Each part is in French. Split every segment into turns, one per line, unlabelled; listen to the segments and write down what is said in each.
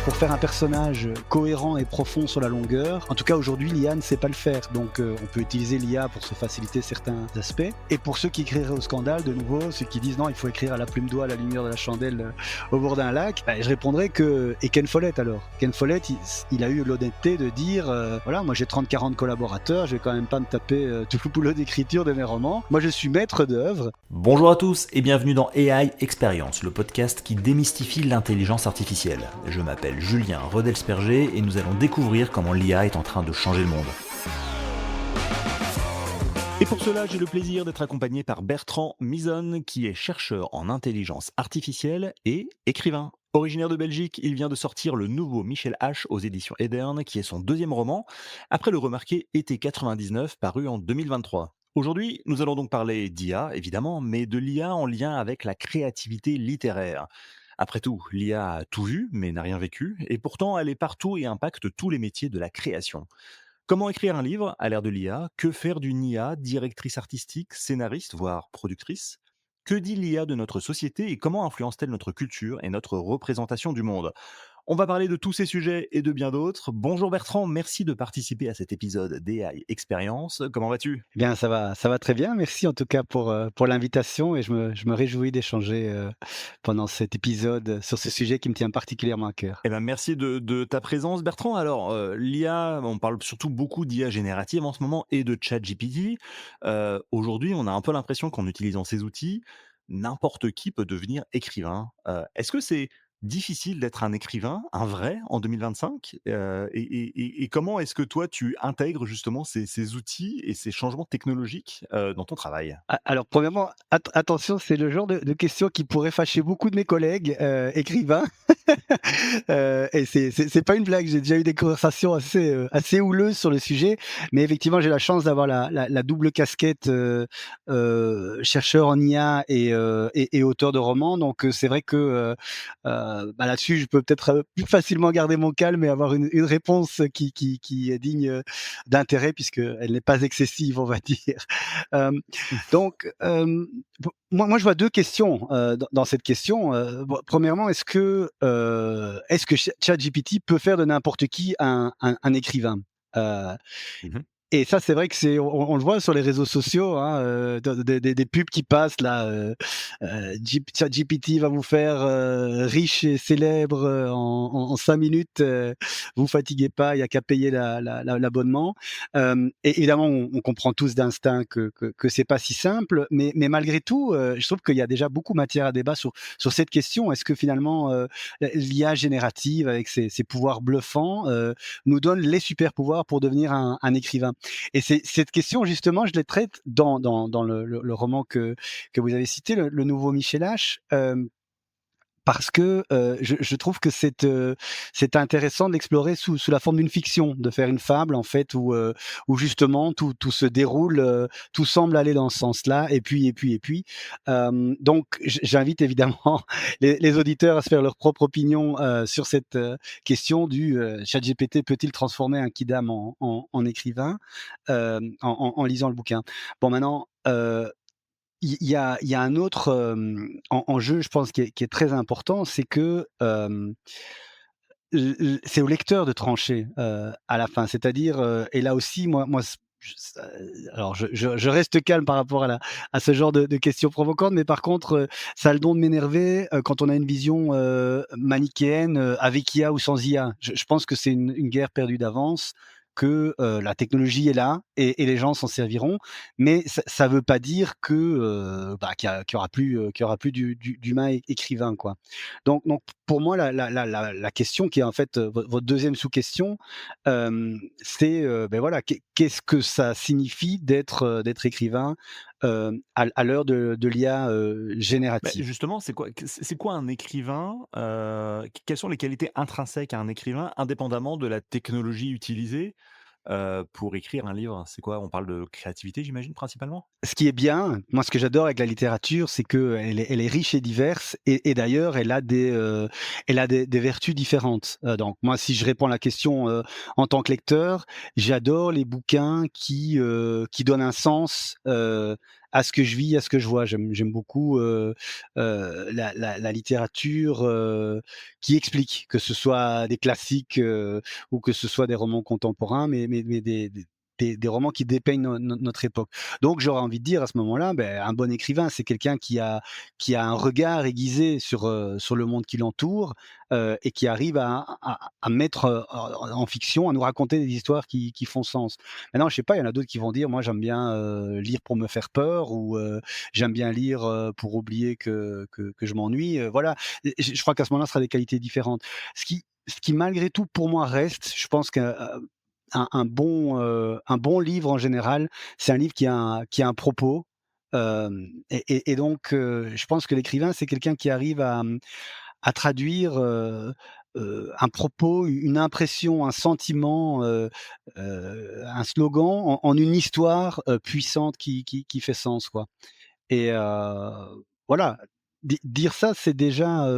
pour faire un personnage cohérent et profond sur la longueur. En tout cas, aujourd'hui, l'IA ne sait pas le faire. Donc, on peut utiliser l'IA pour se faciliter certains aspects. Et pour ceux qui écriraient au scandale, de nouveau, ceux qui disent non, il faut écrire à la plume d'oie, à la lumière de la chandelle, au bord d'un lac, je répondrais que... Et Ken Follett alors Ken Follett, il a eu l'honnêteté de dire voilà, moi j'ai 30-40 collaborateurs, je vais quand même pas me taper tout le boulot d'écriture de mes romans. Moi, je suis maître d'œuvre.
Bonjour à tous et bienvenue dans AI Experience, le podcast qui démystifie l'intelligence artificielle. Je m'appelle Julien Rodelsperger et nous allons découvrir comment l'IA est en train de changer le monde. Et pour cela, j'ai le plaisir d'être accompagné par Bertrand Mizon, qui est chercheur en intelligence artificielle et écrivain. Originaire de Belgique, il vient de sortir le nouveau Michel H aux éditions Edern, qui est son deuxième roman, après le remarqué Été 99, paru en 2023. Aujourd'hui, nous allons donc parler d'IA, évidemment, mais de l'IA en lien avec la créativité littéraire. Après tout, l'IA a tout vu, mais n'a rien vécu, et pourtant elle est partout et impacte tous les métiers de la création. Comment écrire un livre à l'ère de l'IA? Que faire d'une IA directrice artistique, scénariste, voire productrice? Que dit l'IA de notre société et comment influence-t-elle notre culture et notre représentation du monde? On va parler de tous ces sujets et de bien d'autres. Bonjour Bertrand, merci de participer à cet épisode d'AI Experience. Comment vas-tu?
Eh bien, ça va très bien. Merci en tout cas pour l'invitation et je me réjouis d'échanger pendant cet épisode sur ce sujet qui me tient particulièrement à cœur.
Eh ben, merci de ta présence, Bertrand. Alors, l'IA, on parle surtout beaucoup d'IA générative en ce moment et de ChatGPT. Aujourd'hui, on a un peu l'impression qu'en utilisant ces outils, n'importe qui peut devenir écrivain. Est-ce que c'est difficile d'être un écrivain, un vrai, en 2025? Et comment est-ce que toi, tu intègres justement ces outils et ces changements technologiques dans ton travail?
Alors premièrement, attention, c'est le genre de question qui pourrait fâcher beaucoup de mes collègues écrivains. Et c'est pas une blague. J'ai déjà eu des conversations assez houleuses sur le sujet, mais effectivement, j'ai la chance d'avoir la double casquette chercheur en IA et auteur de romans. Donc c'est vrai que là-dessus, je peux peut-être plus facilement garder mon calme et avoir une réponse qui est digne d'intérêt puisqu'elle n'est pas excessive, on va dire. Hem, donc, moi, je vois 2 questions, dans cette question. Bon, premièrement, est-ce que ChatGPT peut faire de n'importe qui un écrivain? Heu
Mmh.
et ça, c'est vrai que on le voit sur les réseaux sociaux, hein, des pubs qui passent là, ChatGPT va vous faire, riche et célèbre, en 5 minutes, vous fatiguez pas, il y a qu'à payer l'abonnement. Et évidemment, on comprend tous d'instinct que c'est pas si simple, mais malgré tout, je trouve qu'il y a déjà beaucoup matière à débat sur cette question. Est-ce que finalement, l'IA générative avec ses pouvoirs bluffants, nous donne les super pouvoirs pour devenir un écrivain? Et c'est cette question justement, je les traite dans le roman que vous avez cité, le nouveau Michel H, parce que, je trouve que c'est intéressant de l'explorer sous la forme d'une fiction, de faire une fable en fait où justement tout se déroule, tout semble aller dans ce sens-là et puis, donc j'invite évidemment les auditeurs à se faire leur propre opinion, sur cette, question ChatGPT peut-il transformer un kidam en écrivain? En lisant le bouquin. Bon maintenant, il y a un autre, enjeu, je pense, qui est très important, c'est que, c'est au lecteur de trancher, à la fin. C'est-à-dire, et là aussi, moi, je ça alors je reste calme par rapport à ce genre de questions provocantes, mais par contre, ça a le don de m'énerver, quand on a une vision, manichéenne, avec IA ou sans IA. Je pense que c'est une guerre perdue d'avance, que, la technologie est là et les gens s'en serviront, mais ça veut pas dire que, qu'il y aura plus d'humain écrivain, quoi. Donc pour moi, la question qui est en fait, votre 2e sous-question, c'est, voilà, qu'est-ce que ça signifie d'être écrivain, à l'heure de l'IA,
Bah,
générative?
justement, c'est quoi un écrivain? Quelles sont les qualités intrinsèques à un écrivain, indépendamment de la technologie utilisée, pour écrire un livre? C'est quoi? On parle de créativité, j'imagine, principalement?
Ce qui est bien, moi, ce que j'adore avec la littérature, c'est qu'elle est riche et diverse et d'ailleurs elle a des vertus différentes. Donc moi, si je réponds à la question, en tant que lecteur, j'adore les bouquins qui donnent un sens, à ce que je vis, à ce que je vois. J'aime beaucoup, la littérature, qui explique, que ce soit des classiques, ou que ce soit des romans contemporains, mais des romans qui dépeignent notre époque. Donc j'aurais envie de dire à ce moment-là, un bon écrivain, c'est quelqu'un qui a un regard aiguisé sur le monde qui l'entoure, et qui arrive à mettre, en fiction, à nous raconter des histoires qui font sens. Maintenant, je sais pas, il y en a d'autres qui vont dire: «Moi, j'aime bien, lire pour me faire peur» ou «J'aime bien lire, pour oublier que je m'ennuie», voilà. Et je crois qu'à ce moment-là, ce sera des qualités différentes. Ce qui malgré tout pour moi reste, je pense qu'un un bon livre en général, c'est un livre qui a un propos, et donc je pense que l'écrivain, c'est quelqu'un qui arrive à traduire, un propos, une impression, un sentiment, un slogan en une histoire, puissante qui fait sens, quoi. Et voilà, dire ça, c'est déjà,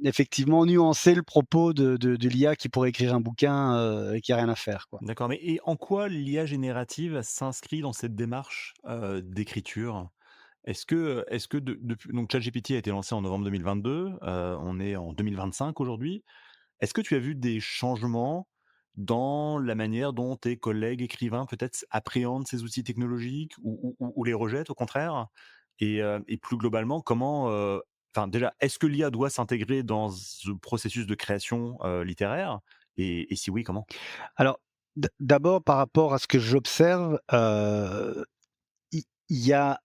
effectivement nuancer le propos de l'IA qui pourrait écrire un bouquin, et qui a rien à faire, quoi.
D'accord, mais et en quoi l'IA générative s'inscrit dans cette démarche, d'écriture? Est-ce que depuis donc ChatGPT a été lancé en novembre 2022, on est en 2025 aujourd'hui. Est-ce que tu as vu des changements dans la manière dont tes collègues écrivains peut-être appréhendent ces outils technologiques ou les rejettent au contraire? Et plus globalement, comment, enfin déjà, est-ce que l'IA doit s'intégrer dans ce processus de création, littéraire? Et si oui, comment?
Alors, d'abord par rapport à ce que j'observe, il y a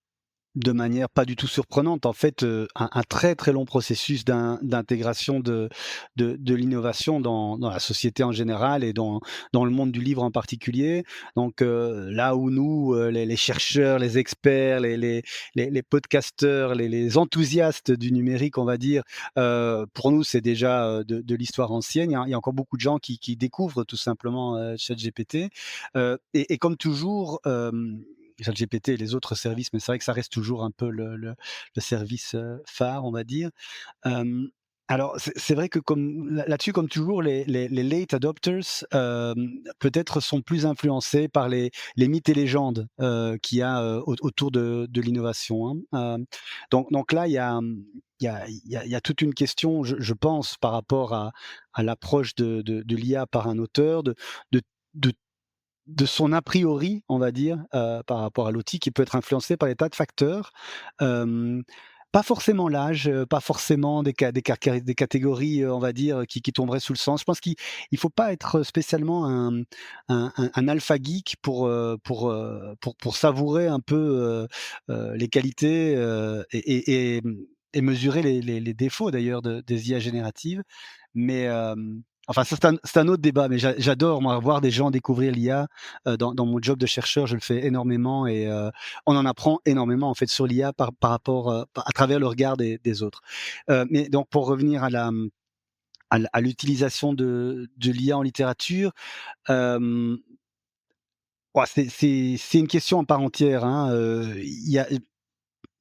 de manière pas du tout surprenante, en fait, un très, très long processus d'intégration de l'innovation dans la société en général et dans le monde du livre en particulier. Donc, là où nous, les chercheurs, les experts, les podcasteurs, les enthousiastes du numérique, on va dire, pour nous, c'est déjà, de l'histoire ancienne. Il y a encore beaucoup de gens qui découvrent tout simplement, ChatGPT, et comme toujours, ChatGPT et les autres services, mais c'est vrai que ça reste toujours un peu le service, phare, on va dire. Hem, alors c'est vrai que comme là-dessus, comme toujours, les late adopters, peut-être sont plus influencés par les mythes et légendes, qu'il y a, autour de l'innovation, hein. Donc là, il y a toute une question, je pense, par rapport à l'approche de l'IA par un auteur, de de de son a priori, on va dire, par rapport à l'outil qui peut être influencé par des tas de facteurs. Hem, Pas forcément l'âge, pas forcément des catégories, on va dire, qui tomberaient sous le sens. Je pense qu'il faut pas être spécialement un alpha geek pour savourer un peu, les qualités, et mesurer les défauts d'ailleurs des IA génératives. Mais, enfin ça c'est un autre débat, mais j'adore moi voir des gens découvrir l'IA, dans mon job de chercheur, je le fais énormément et on en apprend énormément en fait sur l'IA par rapport, à travers le regard des autres. Mais donc pour revenir à l'utilisation de l'IA en littérature, hem, ouah, c'est une question en part entière, hein, il y a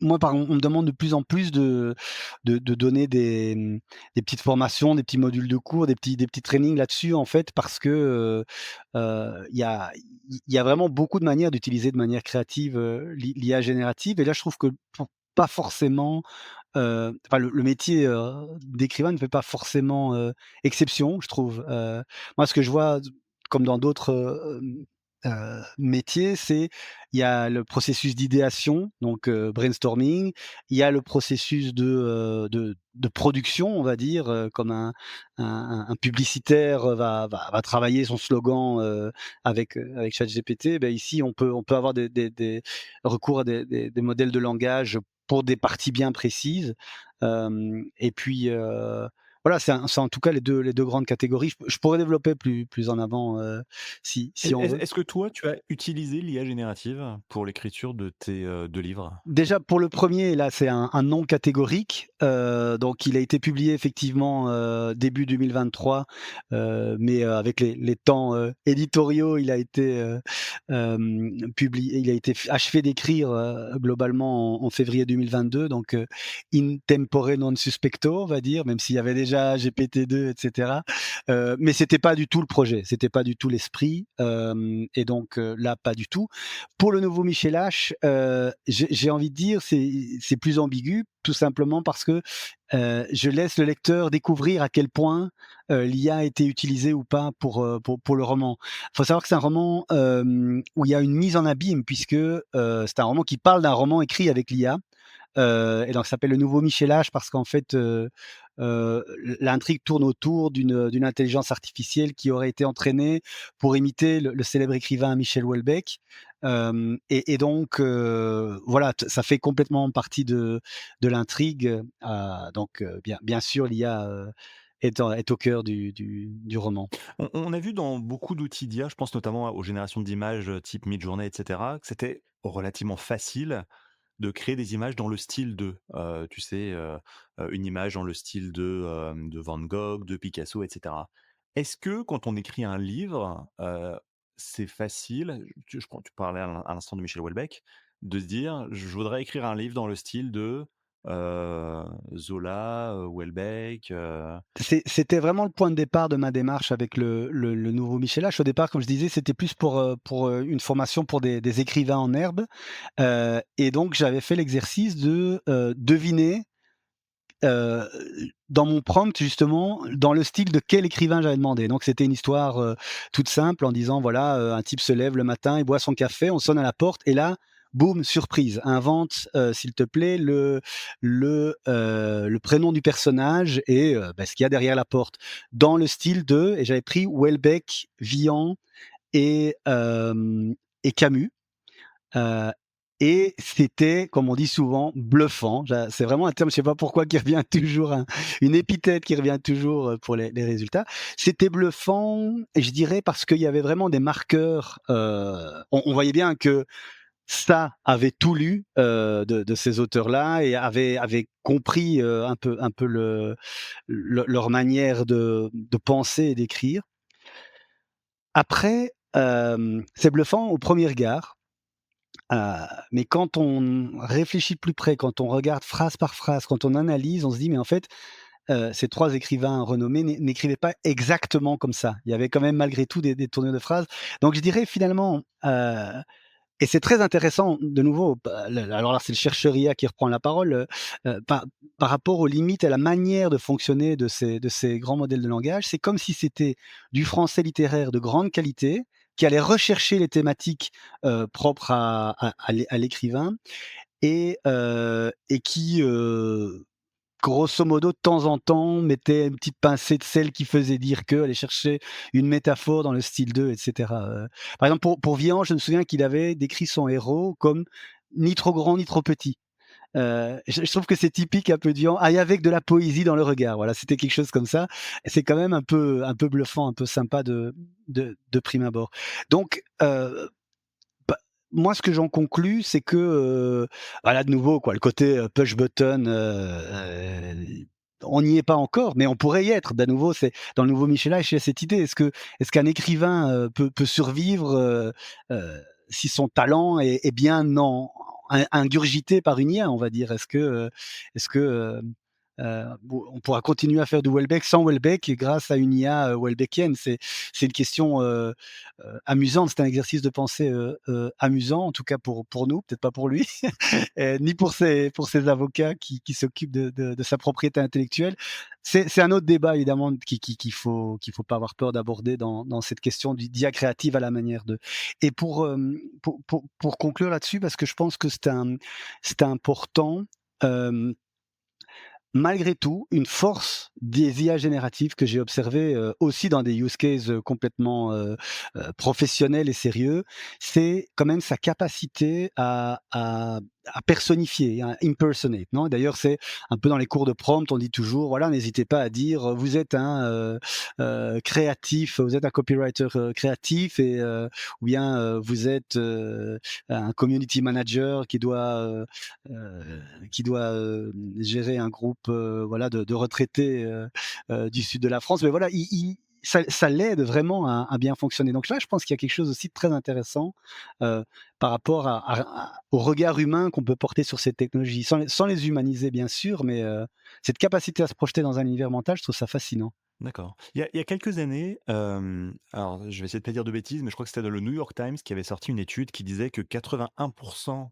moi, on me demande de plus en plus de donner des petites formations, des petits modules de cours, des petits trainings là-dessus, en fait, parce que, il y a vraiment beaucoup de manières d'utiliser de manière créative, l'IA générative et là, je trouve que pour pas forcément, enfin le métier, d'écrivain ne fait pas forcément, exception, je trouve. Moi, ce que je vois comme dans d'autres, métiers, il y a le processus d'idéation, donc brainstorming. Il y a le processus de production, on va dire, comme un publicitaire va travailler son slogan, avec ChatGPT. Ici, on peut avoir des recours à des modèles de langage pour des parties bien précises. Et puis, voilà, c'est en tout cas les deux grandes catégories. Je pourrais développer plus en avant, si on veut.
Est-ce que toi, tu as utilisé l'IA générative pour l'écriture de tes, 2 livres?
Déjà pour le premier, là, c'est un non catégorique, donc il a été publié effectivement, début 2023, mais avec les temps, éditoriaux, il a été achevé d'écrire, globalement en février 2022, donc in tempore non suspecto, on va dire, même s'il y avait déjà déjà GPT-2, et cetera. Mais c'était pas du tout le projet, c'était pas du tout l'esprit, et donc là, pas du tout. Pour le nouveau Michel H, j'ai envie de dire, c'est plus ambigu, tout simplement parce que, je laisse le lecteur découvrir à quel point, l'IA a été utilisée ou pas pour le roman. Il faut savoir que c'est un roman, où il y a une mise en abîme puisque, c'est un roman qui parle d'un roman écrit avec l'IA. Et donc ça s'appelle Le Nouveau Michel H parce qu'en fait, l'intrigue tourne autour d'une intelligence artificielle qui aurait été entraînée pour imiter le célèbre écrivain Michel Houellebecq. Et donc voilà, ça fait complètement partie de l'intrigue. Donc bien sûr, l'IA, est au cœur du roman.
On a vu dans beaucoup d'outils d'IA, je pense notamment aux générations d'images, type Midjourney et cetera, que c'était relativement facile de créer des images dans le style de, tu sais, une image dans le style de Van Gogh, de Picasso et cetera. Est-ce que quand on écrit un livre, c'est facile, tu parlais à l'instant de Michel Houellebecq, de se dire: «Je voudrais écrire un livre dans le style de, Zola, Houellebecq»,
C'était vraiment le point de départ de ma démarche avec le nouveau Michel H. Au départ, comme je disais, c'était plus pour une formation pour des écrivains en herbe, et donc j'avais fait l'exercice de, deviner, heu, dans mon prompt justement, dans le style de quel écrivain j'avais demandé. Donc c'était une histoire, toute simple en disant voilà, un type se lève le matin, il boit son café, on sonne à la porte et là, boum, surprise, invente, s'il te plaît le prénom du personnage et ce qu'il y a derrière la porte. Dans le style de et j'avais pris Houellebecq, Villon et Camus. Heu et c'était, comme on dit souvent, bluffant. C'est vraiment un terme, je sais pas pourquoi, qui revient toujours, une épithète qui revient toujours, pour les résultats. C'était bluffant et je dirais parce qu'il y avait vraiment des marqueurs, on voyait bien que ça avait tout lu, de ces auteurs-là et avait compris, un peu leur manière de penser et d'écrire. Après, c'est bluffant au premier regard. Heu, mais quand on réfléchit de plus près, quand on regarde phrase par phrase, quand on analyse, on se dit: «Mais en fait, ces 3 écrivains renommés n'écrivaient pas exactement comme ça». Il y avait quand même malgré tout des tournures de phrases. Donc je dirais finalement, et c'est très intéressant de nouveau, alors là, c'est le chercheur IA qui reprend la parole, par rapport aux limites, à la manière de fonctionner de ces grands modèles de langage. C'est comme si c'était du français littéraire de grande qualité, qui allait rechercher les thématiques, propres à l'écrivain et qui, grosso modo, de temps en temps, mettait une petite pincée de sel qui faisait dire que, aller chercher une métaphore dans le style d'eux, et cetera. Par exemple, pour Vian, je me souviens qu'il avait décrit son héros comme ni trop grand ni trop petit. Je trouve que c'est typique un peu de Vian. Ah, et avec de la poésie dans le regard. Voilà, c'était quelque chose comme ça. Et c'est quand même un peu bluffant, un peu sympa de prime abord. Donc, bah, moi, ce que j'en conclus, c'est que, voilà, de nouveau, quoi, le côté, push button, on n'y est pas encore, mais on pourrait y être. De nouveau, c'est dans le nouveau Michelin, j'ai cette idée. Est-ce qu'un écrivain, peut survivre, si son talent est bien non ingurgité par une IA, on va dire? Est-ce que, bon, on pourra continuer à faire du Welbeck sans Welbeck et grâce à une IA, Welbeckienne? C'est une question, amusante. C'est un exercice de pensée, amusant, en tout cas pour nous, peut-être pas pour lui, ni pour ses avocats qui s'occupent de sa propriété intellectuelle. C'est un autre débat évidemment qu'il faut pas avoir peur d'aborder dans cette question du d'IA créative à la manière de et pour conclure là-dessus, parce que je pense que c'est important, hem malgré tout, une force des IA génératives que j'ai observé, aussi dans des use cases, complètement, professionnels et sérieux, c'est quand même sa capacité à personnifier, à impersonate, non? D'ailleurs, c'est un peu dans les cours de prompt, on dit toujours, voilà, n'hésitez pas à dire, «Vous êtes un, créatif, vous êtes un copywriter, créatif» ou bien, «Vous êtes, un community manager qui doit gérer un groupe, voilà, de retraités, du sud de la France. Mais voilà, ça l'aide vraiment à bien fonctionner. Donc là, je pense qu'il y a quelque chose aussi de très intéressant, par rapport au regard humain qu'on peut porter sur ces technologies, sans les humaniser bien sûr, mais cette capacité à se projeter dans un univers mental, je trouve ça fascinant.
D'accord. Il y a quelques années, alors je vais essayer de pas dire de bêtises, mais je crois que c'était dans le New York Times qui avait sorti une étude qui disait que 81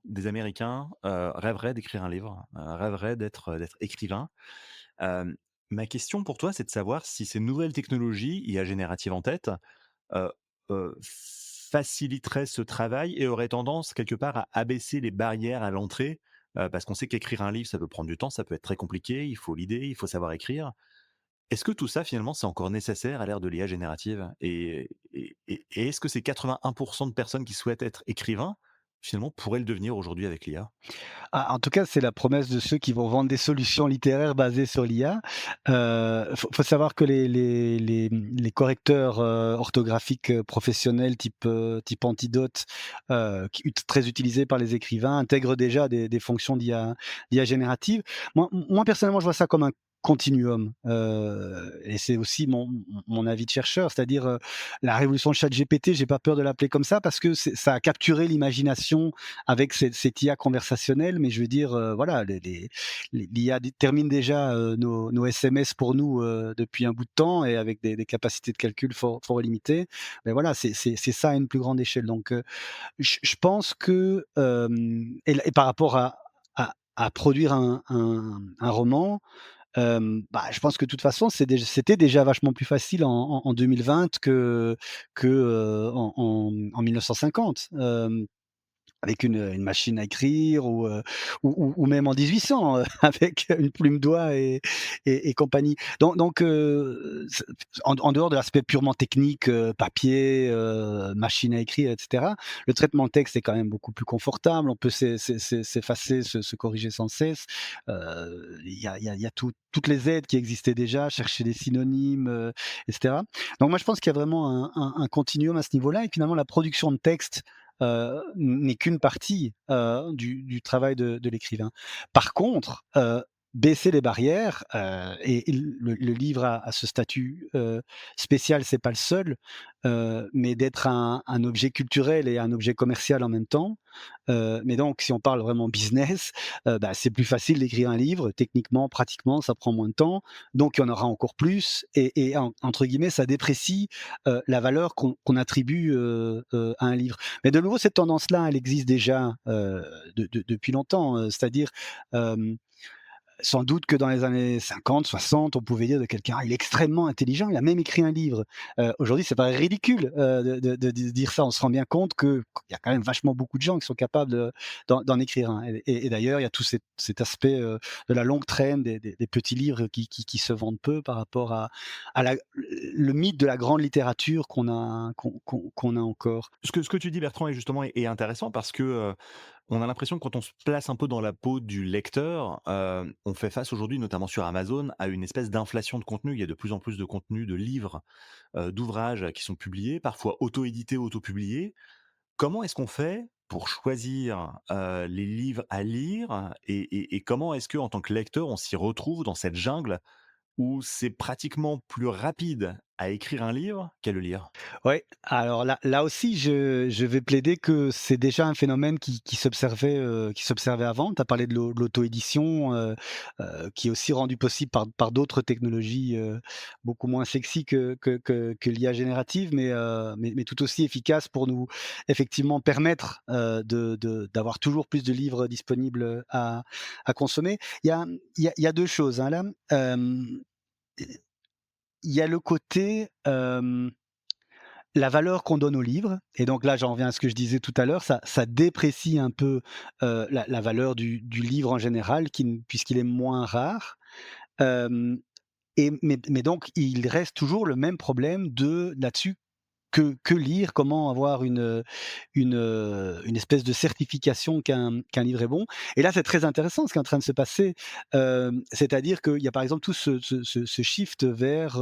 des Américains, rêveraient d'écrire un livre, rêveraient d'être écrivain. Hem, Ma question pour toi, c'est de savoir si ces nouvelles technologies, IA générative en tête, heu faciliteraient ce travail et auraient tendance quelque part à abaisser les barrières à l'entrée, parce qu'on sait qu'écrire un livre, ça peut prendre du temps, ça peut être très compliqué, il faut l'idée, il faut savoir écrire. Est-ce que tout ça, finalement, c'est encore nécessaire à l'ère de l'IA générative? Et est-ce que ces 81 de personnes qui souhaitent être écrivains, finalement, pourraient le devenir aujourd'hui avec l'IA?
Ah, en tout cas, c'est la promesse de ceux qui vont vendre des solutions littéraires basées sur l'IA. Faut savoir que les correcteurs, orthographiques, professionnels type Antidote, très utilisés par les écrivains, intègrent déjà des fonctions d'IA générative. Moi, personnellement, je vois ça comme un continuum, et c'est aussi mon avis de chercheur, c'est-à-dire, la révolution de ChatGPT, j'ai pas peur de l'appeler comme ça parce que ça a capturé l'imagination avec cette IA conversationnelle, mais je veux dire, voilà, l'IA détermine déjà, nos SMS pour nous, depuis un bout de temps et avec des capacités de calcul fort limitées. Mais voilà, c'est ça à une plus grande échelle. Donc, je pense que, et par rapport à produire un roman, bah, je pense que de toute façon, c'était déjà vachement plus facile en 2020 que en 1950. Avec une machine à écrire ou même en 1800, avec une plume d'oie et compagnie. C en dehors de l'aspect purement technique, papier, machine à écrire et cetera, le traitement de texte est quand même beaucoup plus confortable. On peut s'effacer, se corriger sans cesse. Il y a toutes les aides qui existaient déjà, chercher des synonymes, et cetera. Donc moi, je pense qu'il y a vraiment un continuum à ce niveau-là et finalement la production de texte n'est qu'une partie, du travail de l'écrivain. Par contre, baisser les barrières, et le livre a ce statut, spécial, c'est pas le seul, mais d'être un objet culturel et un objet commercial en même temps. Mais donc si on parle vraiment business, bah, c'est plus facile d'écrire un livre, techniquement, pratiquement, ça prend moins de temps, donc il y en aura encore plus et entre guillemets, ça déprécie, la valeur qu'on attribue, à un livre. Mais de nouveau, cette tendance-là, elle existe déjà, depuis longtemps, c'est-à-dire, hem sans doute que dans les années 50, 60, on pouvait dire de quelqu'un: «Ah, il est extrêmement intelligent, il a même écrit un livre». Aujourd'hui, ça paraît ridicule, de dire ça. On se rend bien compte qu'il y a quand même vachement beaucoup de gens qui sont capables d'en écrire un et d'ailleurs, il y a tout cet aspect, de la longue traîne des petits livres qui se vendent peu par rapport à le mythe de la grande littérature qu'on a encore.
Ce que tu dis, Bertrand, est justement est intéressant parce que, on a l'impression que quand on se place un peu dans la peau du lecteur, on fait face aujourd'hui, notamment sur Amazon, à une espèce d'inflation de contenu. Il y a de plus en plus de contenus, de livres, d'ouvrages qui sont publiés, parfois auto-édités, auto-publiés. Comment est-ce qu'on fait pour choisir, les livres à lire et comment est-ce que, en tant que lecteur, on s'y retrouve dans cette jungle où c'est pratiquement plus rapide à écrire un livre qu'à le lire?
Ouais, alors là aussi, je vais plaider que c'est déjà un phénomène qui s'observait avant. Tu as parlé de l'auto-édition, qui est aussi rendu possible par d'autres technologies, beaucoup moins sexy que l'IA générative, mais tout aussi efficace pour nous, effectivement, permettre, d'avoir toujours plus de livres disponibles, à consommer. Il y a 2 choses, hein, là. Il y a le côté, la valeur qu'on donne aux livres et donc là, j'en reviens à ce que je disais tout à l'heure, ça déprécie un peu, la valeur du livre en général puisqu'il est moins rare. Hem mais donc il reste toujours le même problème de là-dessus que lire, comment avoir une espèce de certification qu'un livre est bon et là, c'est très intéressant ce qui est en train de se passer, c'est-à-dire qu'il y a par exemple tout ce shift vers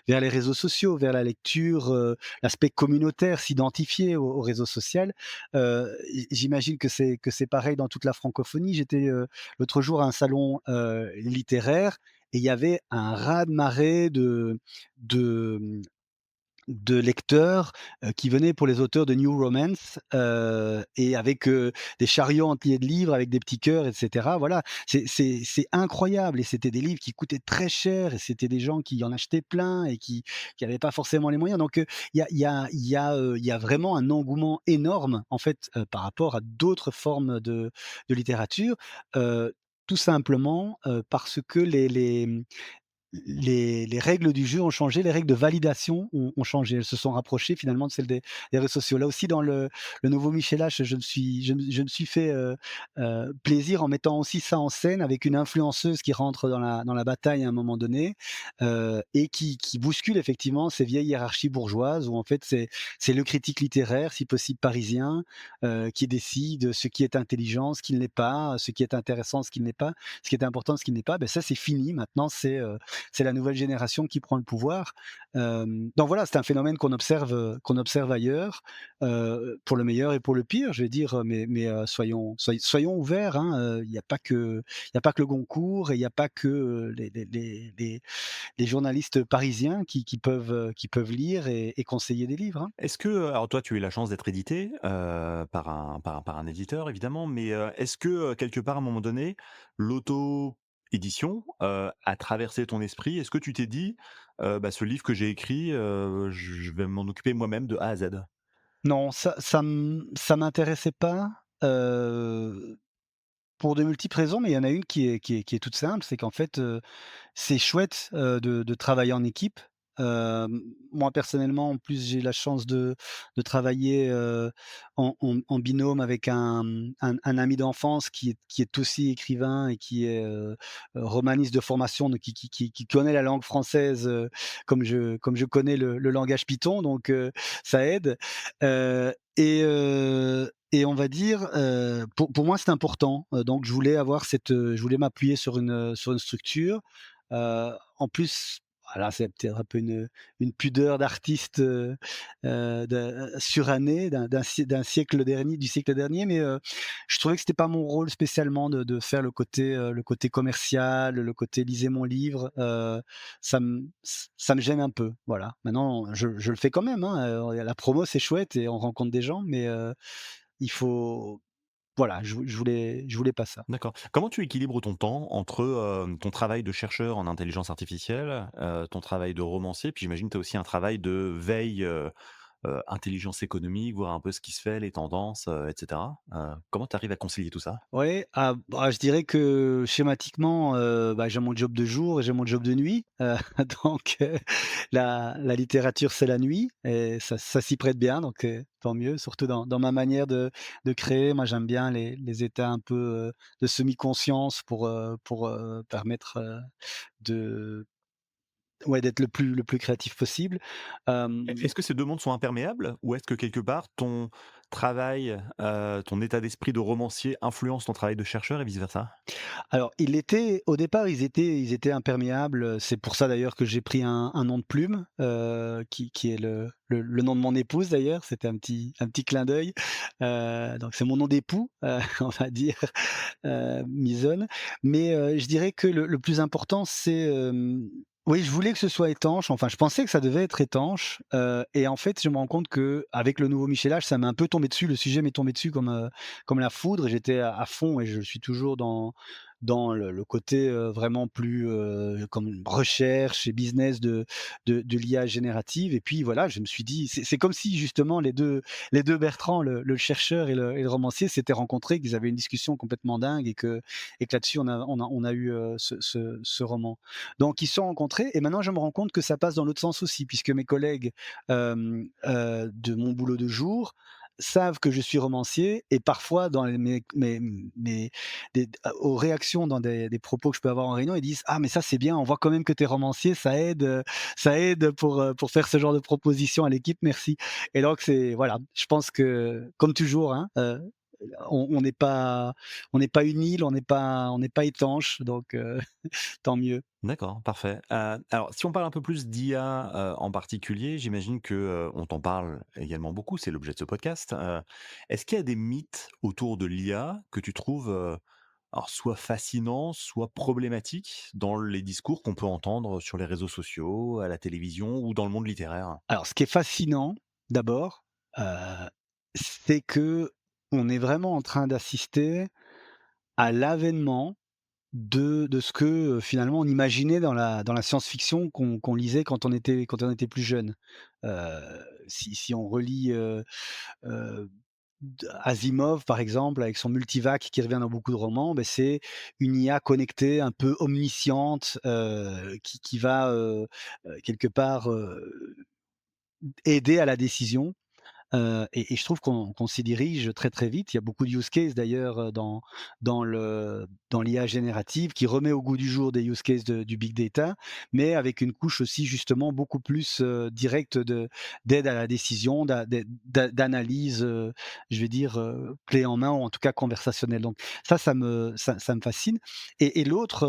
les réseaux sociaux, vers la lecture, l'aspect communautaire, s'identifier au réseau social. J'imagine que c'est pareil dans toute la francophonie. J'étais, l'autre jour à un salon, littéraire et il y avait un raz-de-marée de de lecteurs, qui venaient pour les auteurs de New Romance, et avec, des chariots entiers de livres avec des petits cœurs et cetera. Voilà, c'est incroyable et c'était des livres qui coûtaient très cher et c'était des gens qui en achetaient plein et qui avaient pas forcément les moyens. Donc, il y a vraiment un engouement énorme, en fait, par rapport à d'autres formes de littérature, tout simplement, parce que les règles du jeu ont changé, les règles de validation ont changé. Elles se sont rapprochées finalement de celles des réseaux sociaux. Là aussi dans le nouveau Michel H, je me suis fait, plaisir en mettant aussi ça en scène avec une influenceuse qui rentre dans la bataille à un moment donné, et qui bouscule effectivement ces vieilles hiérarchies bourgeoises où en fait c'est le critique littéraire, si possible parisien, qui décide ce qui est intelligent, ce qui ne l'est pas, ce qui est intéressant, ce qui ne l'est pas, ce qui est important, ce qui ne l'est pas. Ben ça c'est fini maintenant, c'est la nouvelle génération qui prend le pouvoir. Donc voilà, c'est un phénomène qu'on observe ailleurs, pour le meilleur et pour le pire, je vais dire, soyons ouverts, hein, il n'y a pas que le Goncourt et il n'y a pas que, les journalistes parisiens qui peuvent lire et conseiller des livres, hein.
Est-ce que, alors toi, tu as eu la chance d'être édité, par un éditeur évidemment, mais, est-ce que, quelque part, à un moment donné, l'auto-édition, a traversé ton esprit? Est-ce que tu t'es dit: «Bah, ce livre que j'ai écrit, je vais m'en occuper moi-même de A à Z»?
Non, ça m'intéressait pas, pour de multiples raisons, mais il y en a une qui est toute simple, c'est qu'en fait, c'est chouette, de travailler en équipe. Moi personnellement, en plus, j'ai la chance de travailler, en binôme avec un ami d'enfance qui est aussi écrivain et qui est, romaniste de formation, donc qui connaît la langue française, comme je connais le langage python, donc ça aide. Et on va dire, pour moi, c'est important, donc je voulais m'appuyer sur une structure. En plus, voilà, c'est peut-être un peu une pudeur d'artiste, suranné d'un siècle dernier du siècle dernier, mais je trouvais que c'était pas mon rôle spécialement de faire le côté commercial, le côté lisez mon livre, ça me gêne un peu, voilà. Maintenant, je le fais quand même, hein, la promo, c'est chouette et on rencontre des gens, mais il faut voilà, je voulais pas ça.
D'accord. Comment tu équilibres ton temps entre, ton travail de chercheur en intelligence artificielle, ton travail de romancier, puis j'imagine tu as aussi un travail de veille, intelligence économique, voir un peu ce qui se fait, les tendances, et cetera. Comment tu arrives à concilier tout ça?
Ouais, ah, bah, je dirais que schématiquement, bah, j'ai mon job de jour et j'ai mon job de nuit, donc la littérature, c'est la nuit et ça s'y prête bien, donc tant mieux, surtout dans ma manière de créer. Moi, j'aime bien les états un peu, de semi-conscience pour, permettre, de ouais, d'être le plus créatif possible.
Est-ce que ces 2 mondes sont imperméables? Ou est-ce que quelque part ton travail, ton état d'esprit de romancier influence ton travail de chercheur et vice versa?
Alors, au départ, ils étaient imperméables, c'est pour ça d'ailleurs que j'ai pris un nom de plume, qui est le nom de mon épouse d'ailleurs, c'était un petit clin d'œil. Donc c'est mon nom d'époux, on va dire, Mizone. Mais, je dirais que le plus important, c'est, oui, je voulais que ce soit étanche, enfin, je pensais que ça devait être étanche, et en fait, je me rends compte qu'avec le nouveau Michel-Age, ça m'est un peu tombé dessus, le sujet m'est tombé dessus comme la foudre et j'étais à fond et je suis toujours dans le côté, vraiment plus, comme recherche et business de l'IA générative et puis voilà, je me suis dit c'est comme si justement les 2 Bertrand, le chercheur et le romancier s'étaient rencontrés, qu'ils avaient une discussion complètement dingue et que là-dessus on a eu, ce roman. Donc ils se sont rencontrés et maintenant je me rends compte que ça passe dans l'autre sens aussi puisque mes collègues, de mon boulot de jour savent que je suis romancier et parfois dans les mes aux réactions dans des propos que je peux avoir en réunion, ils disent: «Ah mais ça c'est bien, on voit quand même que tu es romancier, ça aide pour faire ce genre de proposition à l'équipe, merci». Et donc c'est voilà, je pense que comme toujours, hein, on n'est pas une île, on n'est pas étanche, donc tant mieux.
D'accord, parfait. Alors si on parle un peu plus d'IA, en particulier, j'imagine que, on t'en parle également beaucoup, c'est l'objet de ce podcast. Est-ce qu'il y a des mythes autour de l'IA que tu trouves, alors soit fascinant, soit problématique dans les discours qu'on peut entendre sur les réseaux sociaux, à la télévision ou dans le monde littéraire?
Alors ce qui est fascinant, d'abord, heu, c'est qu'on est vraiment en train d'assister à l'avènement de ce que, finalement on imaginait dans la science-fiction qu'on lisait quand on était plus jeune. Si on relit, heu, d Asimov par exemple avec son multivac qui revient dans beaucoup de romans, beh, c'est une IA connectée un peu omnisciente, qui va, quelque part, aider à la décision. Et je trouve qu'on s'y dirige très, très vite. Il y a beaucoup de use cases d'ailleurs, dans l'IA générative qui remet au goût du jour des use cases du big data, mais avec une couche aussi justement beaucoup plus, directe d'aide à la décision, d'analyse, je vais dire, clé en main ou en tout cas conversationnelle. Donc ça me fascine et l'autre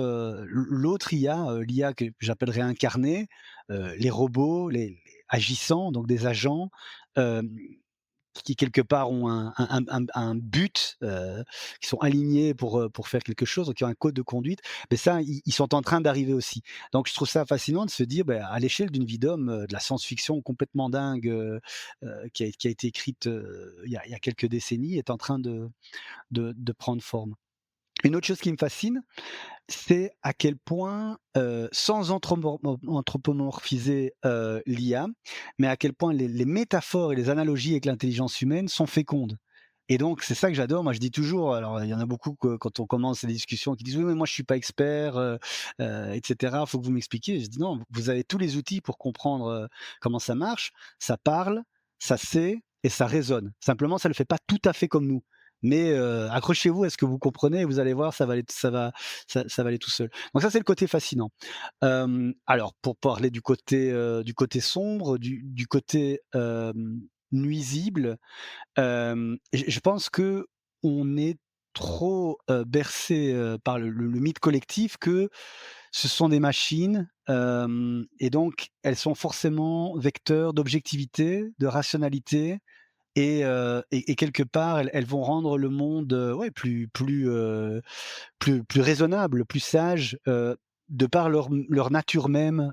IA, l'IA que j'appellerais incarnée, les robots, les agissants, donc des agents, hem, qui quelque part ont un but, qui sont alignés pour faire quelque chose, donc qui ont un code de conduite, mais ça, ils sont en train d'arriver aussi. Donc je trouve ça fascinant de se dire, bah, à l'échelle d'une vie d'homme, de la science-fiction complètement dingue, qui a été écrite, il y a quelques décennies, est en train de prendre forme. Une autre chose qui me fascine, c'est à quel point, sans anthropomorphiser, l'IA, mais à quel point les métaphores et les analogies avec l'intelligence humaine sont fécondes. Et donc c'est ça que j'adore. Moi, je dis toujours, alors il y en a beaucoup que quand on commence les discussions qui disent: «Oui, mais moi je suis pas expert, et cetera, faut que vous m'expliquiez». Je dis: «Non, vous avez tous les outils pour comprendre, comment ça marche. Ça parle, ça sait et ça raisonne. Simplement, ça le fait pas tout à fait comme nous. Mais, accrochez-vous à ce que vous comprenez et vous allez voir, ça va aller tout seul». Donc ça, c'est le côté fascinant. Alors pour parler du côté sombre, du côté, nuisible, je pense qu'on est trop, bercé, par le mythe collectif que ce sont des machines, et donc elles sont forcément vecteurs d'objectivité, de rationalité et quelque part elles vont rendre le monde, ouais plus raisonnable, plus sage, de par leur nature même,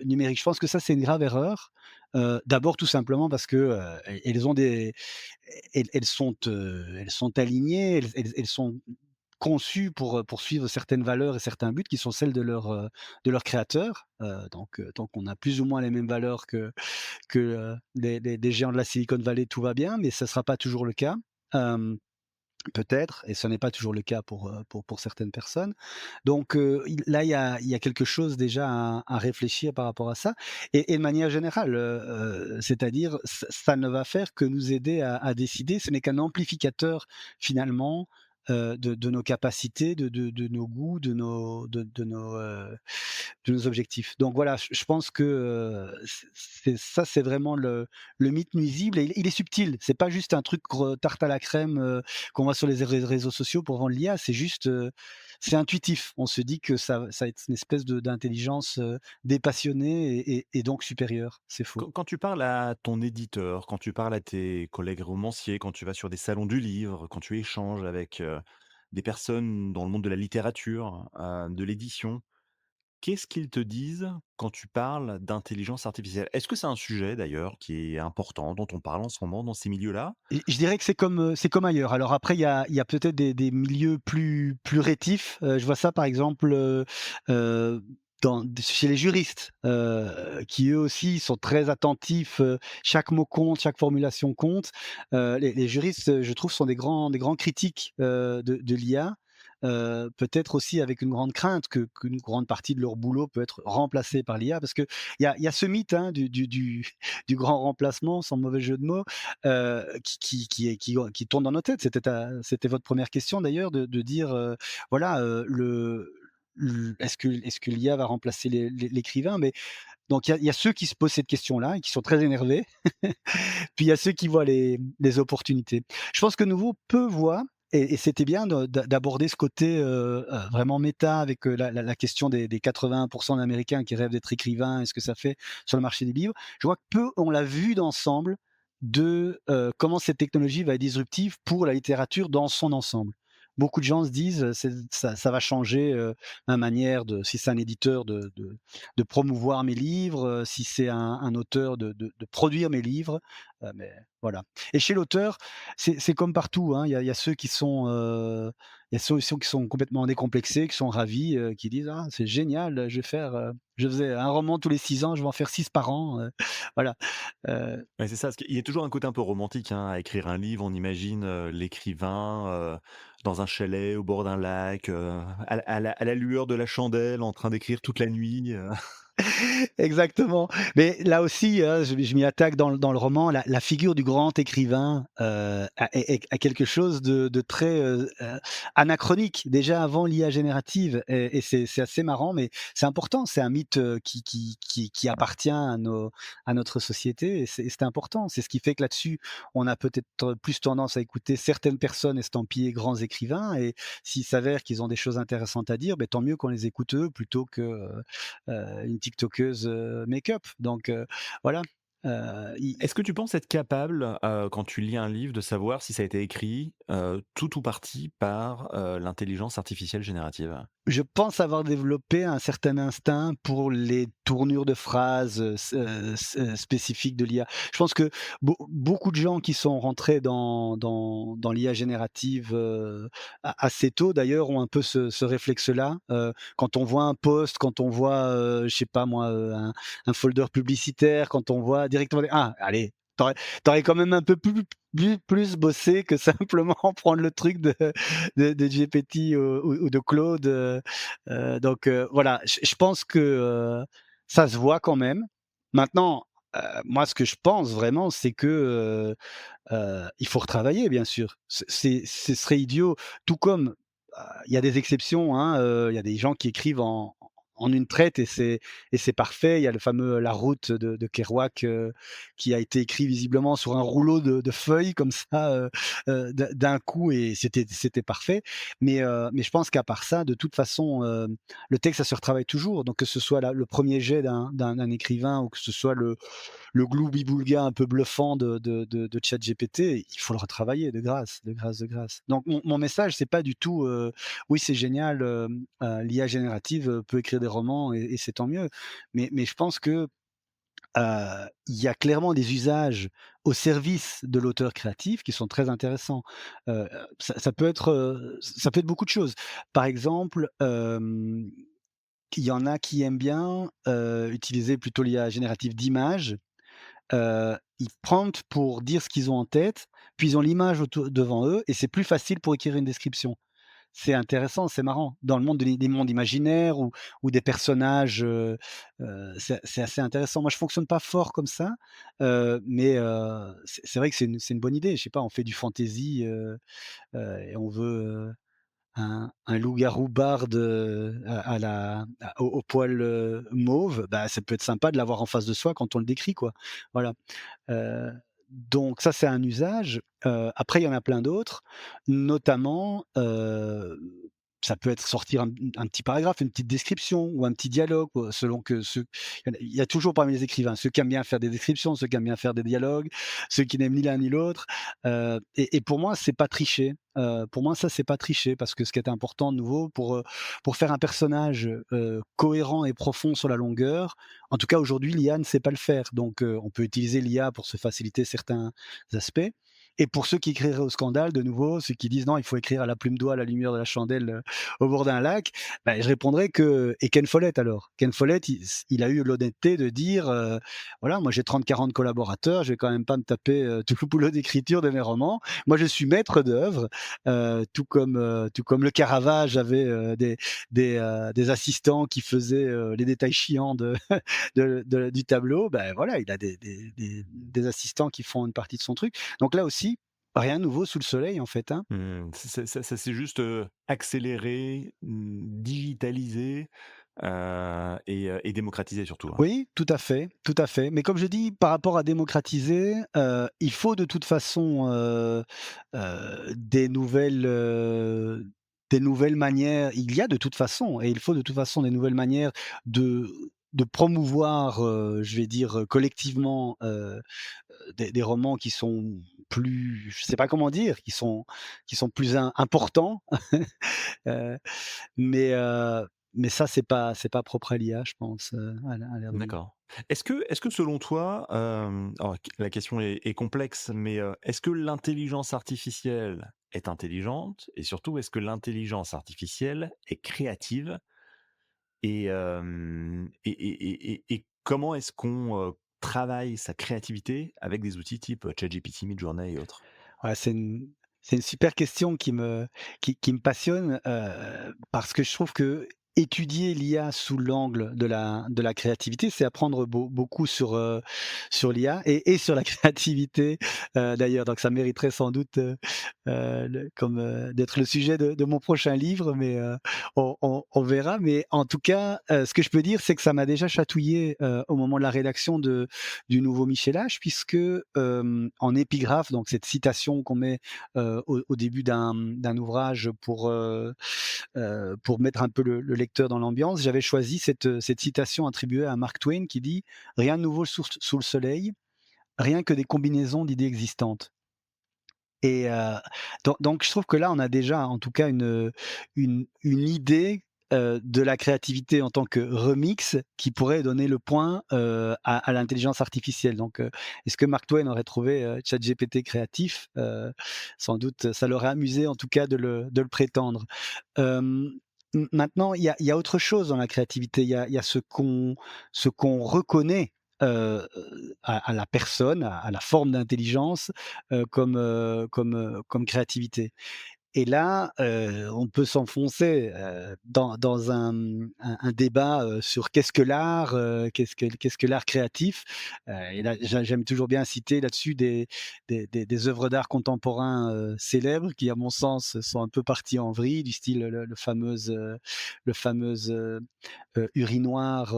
numérique. Je pense que ça, c'est une grave erreur. D'abord tout simplement parce que, elles ont des elles sont alignées, elles sont conçues pour suivre certaines valeurs et certains buts qui sont celles de leur créateur. Donc on a plus ou moins les mêmes valeurs que, des géants de la Silicon Valley, tout va bien, mais ça ne sera pas toujours le cas. Hem, Peut-être, et ce n'est pas toujours le cas pour certaines personnes. Donc, il y a quelque chose déjà à réfléchir par rapport à ça et de manière générale, c'est-à-dire ça ne va faire que nous aider à décider. Ce n'est qu'un amplificateur finalement, de nos capacités, de nos goûts, de nos objectifs. Donc voilà, je pense que, c'est vraiment le mythe nuisible et il est subtil. C'est pas juste un truc tarte à la crème, qu'on voit sur les réseaux sociaux pour vendre l'IA, c'est juste, c'est intuitif. On se dit que ça va être une espèce d'intelligence, dépassionnée et donc supérieure. C'est faux.
Quand tu parles à ton éditeur, quand tu parles à tes collègues romanciers, quand tu vas sur des salons du livre, quand tu échanges avec, des personnes dans le monde de la littérature, de l'édition, qu'est-ce qu'ils te disent quand tu parles d'intelligence artificielle? Est-ce que c'est un sujet d'ailleurs qui est important, dont on parle en ce moment dans ces milieux-là?
Et je dirais que c'est comme ailleurs. Alors après, il y a peut-être des milieux plus rétifs. Je vois ça par exemple, heu, chez les juristes, qui eux aussi sont très attentifs, chaque mot compte, chaque formulation compte. Les juristes, je trouve, sont des grands critiques, de l'IA. Peut-être aussi avec une grande crainte qu'une grande partie de leur boulot peut être remplacé par l'IA. Parce qu'il y a ce mythe, hein, du grand remplacement, sans mauvais jeu de mots, qui tourne dans nos têtes. C'était votre première question d'ailleurs de dire, voilà, est-ce que l'IA va remplacer l'écrivain? Mais donc il y a ceux qui se posent cette question-là et qui sont très énervés, puis il y a ceux qui voient les opportunités. Je pense que Nouveau peu voit et c'était bien d'aborder ce côté, vraiment méta avec, la question des 80 d'Américains qui rêvent d'être écrivains et ce que ça fait sur le marché des livres. Je vois que peu ont la vue d'ensemble de, comment cette technologie va être disruptive pour la littérature dans son ensemble. beaucoup de gens se disent, ça va changer, ma manière de si c'est un éditeur de promouvoir mes livres, si c'est un auteur de produire mes livres, mais voilà. Et chez l'auteur, c'est comme partout, hein, il y a ceux qui sont, il y a ceux qui sont complètement décomplexés, qui sont ravis, qui disent: «Ah, c'est génial, je faisais un roman tous les 6 ans, je vais en faire 6 par an», voilà, heu
Ouais, c'est ça, parce qu'il y a toujours un côté un peu romantique, hein, à écrire un livre. On imagine, l'écrivain, dans un chalet au bord d'un lac, à la lueur de la chandelle, en train d'écrire toute la nuit.
Exactement. Mais là aussi, hein, je m'y attaque dans le roman, la figure du grand écrivain, a quelque chose de très, anachronique, déjà avant l'IA générative et c'est assez marrant, mais c'est important. C'est un mythe, qui appartient à notre société et c'est important. C'est ce qui fait que là-dessus, on a peut-être plus tendance à écouter certaines personnes estampillées grands écrivains et s'il s'avère qu'ils ont des choses intéressantes à dire, beh, tant mieux qu'on les écoute eux plutôt que, une tiktokeuse, make-up. Donc voilà, i
Est-ce que tu penses être capable, quand tu lis un livre, de savoir si ça a été écrit, tout ou partie par, l'intelligence artificielle générative?
je pense avoir développé un certain instinct pour les tournures de phrases, spécifiques de l'IA. Je pense que beaucoup de gens qui sont rentrés dans l'IA générative, assez tôt d'ailleurs ont un peu ce réflexe-là. Quand on voit un post, quand on voit, je sais pas moi, un folder publicitaire, quand on voit directement des: «Ah allez, tu aurais quand même un peu plus bossé que simplement prendre le truc de GPT ou de Claude, donc voilà, je pense que, ça se voit quand même. Maintenant, moi ce que je pense vraiment, c'est que, il faut retravailler bien sûr. Ce serait idiot, tout comme, il y a des exceptions, hein, il y a des gens qui écrivent en une traite et c'est parfait. Il y a le fameux La Route de Kerouac, qui a été écrit visiblement sur un rouleau de feuilles comme ça, d'un coup et c'était parfait. Mais je pense qu'à part ça, de toute façon, le texte, ça se retravaille toujours. Donc que ce soit le 1er jet d'un écrivain ou que ce soit le gloubi-boulga un peu bluffant de ChatGPT, il faut le retravailler de grâce, de grâce, de grâce. Donc mon message, c'est pas du tout, «Oui, c'est génial, l'IA générative, peut écrire des romans et c'est tant mieux». Mais je pense que, il y a clairement des usages au service de l'auteur créatif qui sont très intéressants. Ça peut être beaucoup de choses. Par exemple, il y en a qui aiment bien, utiliser plutôt l'IA générative d'images. Ils promptent pour dire ce qu'ils ont en tête, puis ils ont l'image devant eux et c'est plus facile pour écrire une description. C'est intéressant, c'est marrant. Dans le monde des mondes imaginaires ou des personnages, c'est assez intéressant. Moi, je fonctionne pas fort comme ça, mais c'est vrai que c'est une bonne idée. Je sais pas, on fait du fantasy, et on veut, un loup-garou barde, à la au poil, mauve, bah, ça peut être sympa de l'avoir en face de soi quand on le décrit, quoi. Voilà. Heu, donc ça, c'est un usage. Après, il y en a plein d'autres, notamment, ça peut être sortir un petit paragraphe, une petite description ou un petit dialogue, selon que ceux il y a toujours parmi les écrivains ceux qui aiment bien faire des descriptions, ceux qui aiment bien faire des dialogues, ceux qui n'aiment ni l'un ni l'autre, et pour moi, c'est pas tricher. Pour moi, ça, c'est pas tricher parce que ce qui est important de nouveau pour faire un personnage, cohérent et profond sur la longueur, en tout cas aujourd'hui, l'IA ne sait pas le faire. Donc, on peut utiliser l'IA pour se faciliter certains aspects. Et pour ceux qui écriraient au scandale, de nouveau, ceux qui disent: «Non, il faut écrire à la plume d'oie, à la lumière de la chandelle, au bord d'un lac», bah, je répondrais que et Ken Follett alors? Ken Follett, il a eu l'honnêteté de dire, «Voilà, moi j'ai 30-40 collaborateurs, je vais quand même pas me taper, tout le boulot d'écriture de mes romans. Moi je suis maître d'œuvre», tout comme le Caravage avait, des assistants qui faisaient, les détails chiants du tableau, ben voilà, il a des assistants qui font une partie de son truc. Donc là aussi, rien de nouveau sous le soleil en fait, hein.
Mmh, ça s'est juste, accéléré, digitalisé, et démocratisé surtout, hein.
Oui, tout à fait, tout à fait. Mais comme je dis, par rapport à démocratiser, il faut de toute façon, des nouvelles manières. Il y a de toute façon et il faut de toute façon des nouvelles manières de de promouvoir, je vais dire, collectivement, des romans qui sont plus, je sais pas comment dire, qui sont plus importants. Heu, mais heu, mais ça c'est pas propre à l'IA, je pense, à l'ère d'aujourd'hui.
D'accord. Est-ce que selon toi, alors la question est complexe, mais, est-ce que l'intelligence artificielle est intelligente? Et surtout, est-ce que l'intelligence artificielle est créative? Et comment est-ce qu'on, travaille sa créativité avec des outils type, ChatGPT, Midjourney et autres?
Ouais, c'est une super question qui me passionne, parce que je trouve que étudier l'IA sous l'angle de la créativité, c'est apprendre beaucoup sur l'IA et sur la créativité, d'ailleurs. Donc ça mériterait sans doute, d'être le sujet de mon prochain livre, mais on verra. Mais en tout cas, ce que je peux dire, c'est que ça m'a déjà chatouillé, au moment de la rédaction du nouveau Michel H, puisque, en épigraphe, donc cette citation qu'on met, au début d'un ouvrage pour mettre un peu le lecteur dans l'ambiance, j'avais choisi cette citation attribuée à Mark Twain qui dit: «Rien de nouveau sous le soleil, rien que des combinaisons d'idées existantes». Et donc je trouve que là, on a déjà en tout cas une idée, de la créativité en tant que remix qui pourrait donner le point, à l'intelligence artificielle. Donc est-ce que Mark Twain aurait trouvé, ChatGPT créatif? Sans doute, ça l'aurait amusé en tout cas de le prétendre. Hem, Maintenant, il y a autre chose dans la créativité. Il y a ce qu'on reconnaît, à la personne, à la forme d'intelligence, comme créativité. Et là, on peut s'enfoncer, dans un débat, sur qu'est-ce que l'art, qu'est-ce que l'art créatif? Et là, j'aime toujours bien citer là-dessus des œuvres d'art contemporains, célèbres qui, à mon sens, sont un peu partis en vrille, du style le fameux urinoir,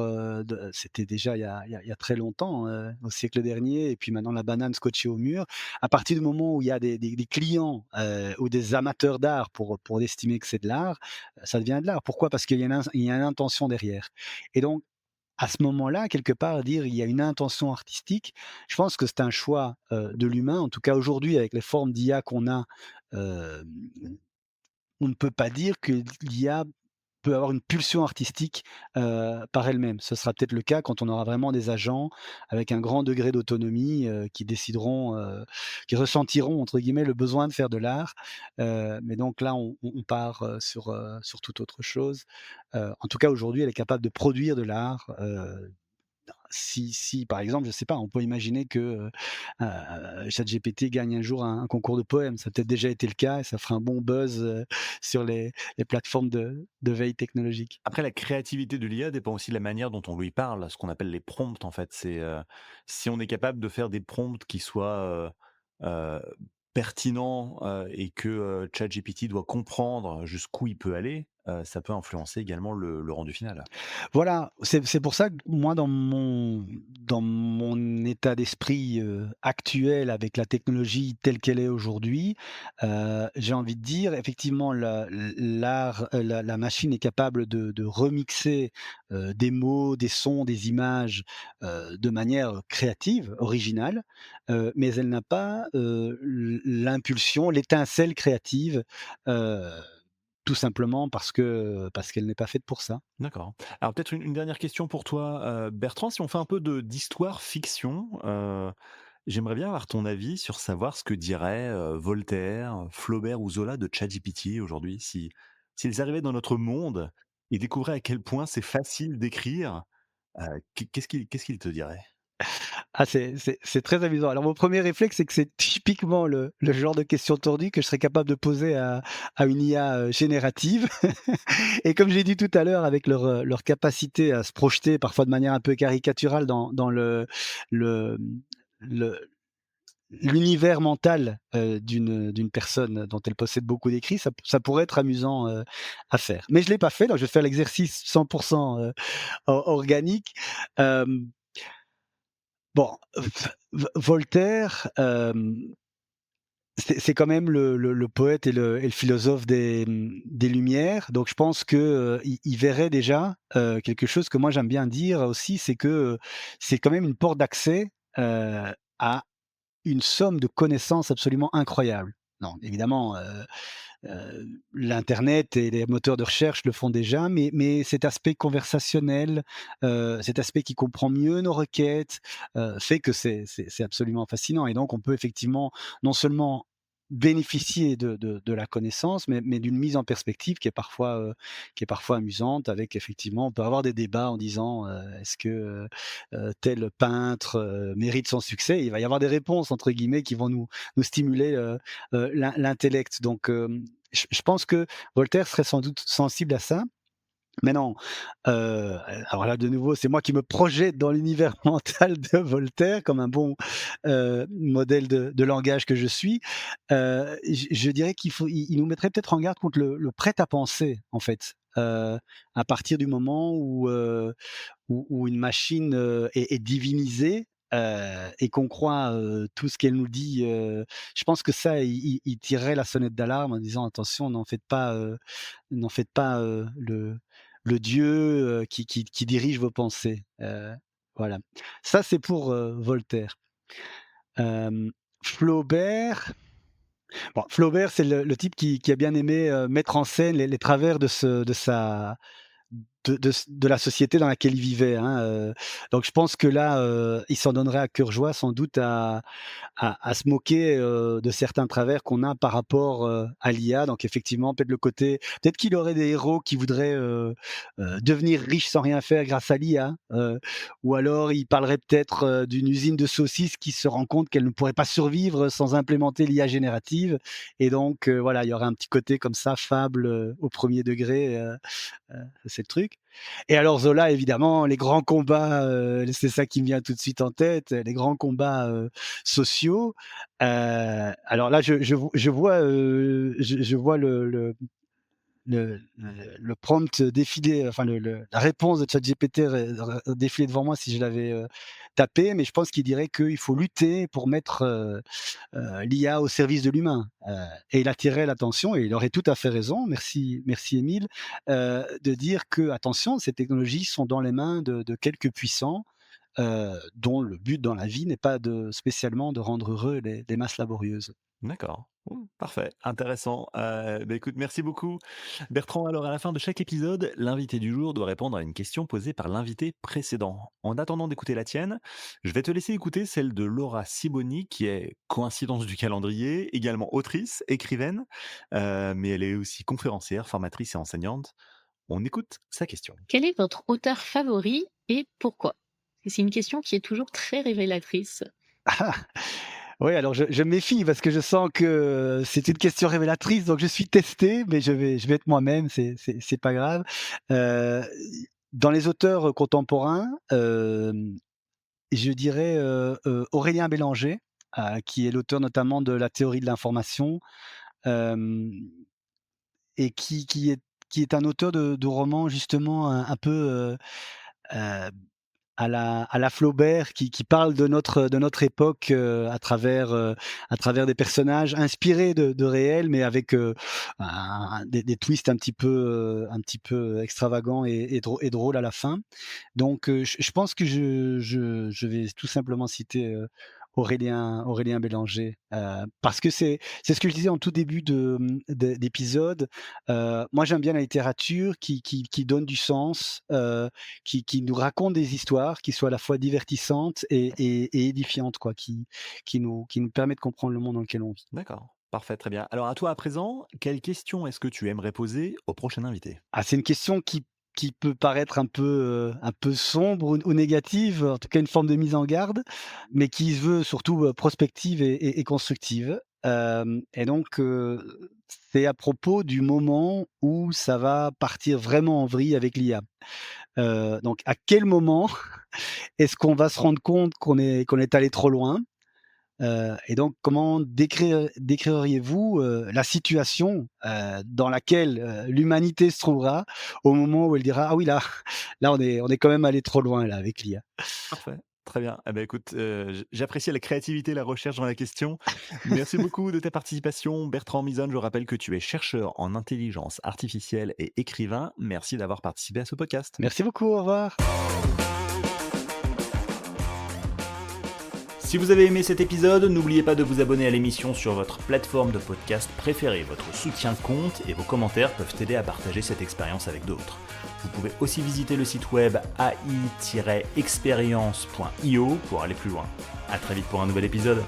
c'était déjà il y a très longtemps, au siècle dernier, et puis maintenant la banane scotchée au mur. À partir du moment où il y a des clients, ou des amateurs d'art pour estimer que c'est de l'art, ça devient de l'art. Pourquoi? Parce qu'il y a une intention derrière. Et donc à ce moment-là, quelque part, dire il y a une intention artistique, je pense que c'est un choix, de l'humain. En tout cas aujourd'hui avec les formes d'IA qu'on a, hem, on ne peut pas dire que l'IA peut avoir une pulsion artistique, par elle-même. Ce sera peut-être le cas quand on aura vraiment des agents avec un grand degré d'autonomie, qui décideront, qui «ressentiront» entre guillemets le besoin de faire de l'art. Mais donc là, on part, sur toute autre chose. En tout cas, aujourd'hui, elle est capable de produire de l'art, si par exemple, je sais pas, on peut imaginer que, ChatGPT gagne un jour un concours de poèmes. Ça a peut-être déjà été le cas et ça fera un bon buzz, sur les plateformes de veille technologique.
Après, la créativité de l'IA dépend aussi de la manière dont on lui parle, ce qu'on appelle les prompts, en fait. C'est, si on est capable de faire des prompts qui soient, heu, pertinents, et que, ChatGPT doit comprendre jusqu'où il peut aller, ça peut influencer également le rendu final.
Voilà, c'est pour ça que moi dans mon état d'esprit, actuel avec la technologie telle qu'elle est aujourd'hui, j'ai envie de dire effectivement la machine est capable de remixer, des mots, des sons, des images, de manière créative, originale, mais elle n'a pas, l'impulsion, l'étincelle créative, heu, tout simplement parce qu'elle n'est pas faite pour ça.
D'accord. Alors peut-être une dernière question pour toi, Bertrand, si on fait un peu de d'histoire fiction, j'aimerais bien avoir ton avis sur savoir ce que diraient, Voltaire, Flaubert ou Zola de ChatGPT aujourd'hui. Si s'ils arrivaient dans notre monde et découvraient à quel point c'est facile d'écrire, qu'est-ce qu'ils te diraient?
Ah, c'est très amusant. Alors mon premier réflexe, c'est que c'est typiquement le genre de question tordue que je serais capable de poser à une IA, générative. Et comme j'ai dit tout à l'heure, avec leur capacité à se projeter parfois de manière un peu caricaturale dans le, le l'univers mental, d'une personne dont elle possède beaucoup d'écrits, ça pourrait être amusant, à faire. Mais je l'ai pas fait, donc je vais faire l'exercice 100 organique. Hem Bon, Voltaire, c'est quand même le poète et le philosophe des Lumières, donc je pense que, il verrait déjà, quelque chose que moi j'aime bien dire aussi, c'est que, c'est quand même une porte d'accès, à une somme de connaissances absolument incroyable. Non, évidemment, l'internet et les moteurs de recherche le font déjà, mais cet aspect conversationnel, cet aspect qui comprend mieux nos requêtes, fait que c'est absolument fascinant et donc on peut effectivement non seulement bénéficier de la connaissance, mais d'une mise en perspective qui est parfois amusante avec effectivement on peut avoir des débats en disant, «Est-ce que, tel peintre, mérite son succès?» Il va y avoir des «réponses» entre guillemets qui vont nous stimuler, l'intellect donc je pense que Voltaire serait sans doute sensible à ça. Maintenant, alors là, de nouveau, c'est moi qui me projette dans l'univers mental de Voltaire comme un bon, modèle de langage que je suis. Je dirais qu'il nous mettrait peut-être en garde contre le prêt-à-penser, en fait, à partir du moment où une machine, est divinisée, et qu'on croit, tout ce qu'elle nous dit, je pense que ça, il tirerait la sonnette d'alarme en disant: «Attention, n'en faites pas, le dieu, qui dirige vos pensées». Voilà. Ça, c'est pour, Voltaire. Flaubert, bon, Flaubert, c'est le type qui a bien aimé, mettre en scène les travers de la société dans laquelle il vivait, hein, donc je pense que là, il s'en donnerait à cœur joie sans doute à se moquer, de certains travers qu'on a par rapport, à l'IA. Donc effectivement, peut-être qu'il aurait des héros qui voudraient, devenir riches sans rien faire grâce à l'IA, ou alors il parlerait peut-être, d'une usine de saucisses qui se rend compte qu'elle ne pourrait pas survivre sans implémenter l'IA générative et donc voilà, il y aurait un petit côté comme ça, fable, au 1er degré, c'est le truc. Et alors Zola, évidemment, les grands combats, c'est ça qui me vient tout de suite en tête, les grands combats, sociaux. Alors là, je vois, je vois le prompt défiler, enfin la réponse de ChatGPT défiler devant moi si je l'avais, tapé, mais je pense qu'il dirait qu'il faut lutter pour mettre, l'IA au service de l'humain, et il attirait l'attention et il aurait tout à fait raison, merci Émile, de dire que: «Attention, ces technologies sont dans les mains de quelques puissants, dont le but dans la vie n'est pas spécialement de rendre heureux les masses laborieuses».
D'accord. Parfait, intéressant. Écoute, merci beaucoup Bertrand. Alors à la fin de chaque épisode, l'invité du jour doit répondre à une question posée par l'invité précédent. En attendant d'écouter la tienne, je vais te laisser écouter celle de Laura Siboni qui est, coïncidence du calendrier, également autrice, écrivaine, mais elle est aussi conférencière, formatrice et enseignante. On écoute sa question.
Quel est votre auteur favori et pourquoi? C'est une question qui est toujours très révélatrice.
Oui, alors je me méfie parce que je sens que c'est une question révélatrice, donc je suis testé, mais je vais être moi-même, c'est pas grave. Heu, Dans les auteurs, contemporains, je dirais, Aurélien Bélanger, qui est l'auteur notamment de La théorie de l'information, hem et qui est un auteur de romans justement un peu, heu à la Flaubert qui parle de notre époque, à travers des personnages inspirés de réels, mais avec, des twists un petit peu extravagants et drôles à la fin. Donc, je pense que je vais tout simplement citer, Aurélien Bélanger, parce que c'est ce que je disais en tout début d'épisode. Moi, j'aime bien la littérature qui donne du sens, qui nous raconte des histoires qui soient à la fois divertissantes et édifiantes, quoi, qui nous permet de comprendre le monde dans lequel on vit.
D'accord, parfait, très bien. Alors à toi à présent, quelle question est-ce que tu aimerais poser au prochain invité?
Ah, c'est une question qui peut paraître un peu sombre ou négative, en tout cas une forme de mise en garde, mais qui se veut surtout, prospective et constructive. Et donc, c'est à propos du moment où ça va partir vraiment en vrille avec l'IA. Donc à quel moment est-ce qu'on va se rendre compte qu'on est allé trop loin? Et donc comment décririez-vous, la situation, dans laquelle, l'humanité se trouvera au moment où elle dira: «Ah oui, là là on est quand même allé trop loin là avec l'IA».
Parfait, très bien. Eh ben, écoute, j'apprécie la créativité et la recherche dans la question. Merci beaucoup de ta participation. Bertrand Misonne, je rappelle que tu es chercheur en intelligence artificielle et écrivain. Merci d'avoir participé à ce podcast.
Merci beaucoup, au revoir.
Si vous avez aimé cet épisode, n'oubliez pas de vous abonner à l'émission sur votre plateforme de podcast préférée. Votre soutien compte et vos commentaires peuvent aider à partager cette expérience avec d'autres. Vous pouvez aussi visiter le site web ai-experience.io pour aller plus loin. À très vite pour un nouvel épisode.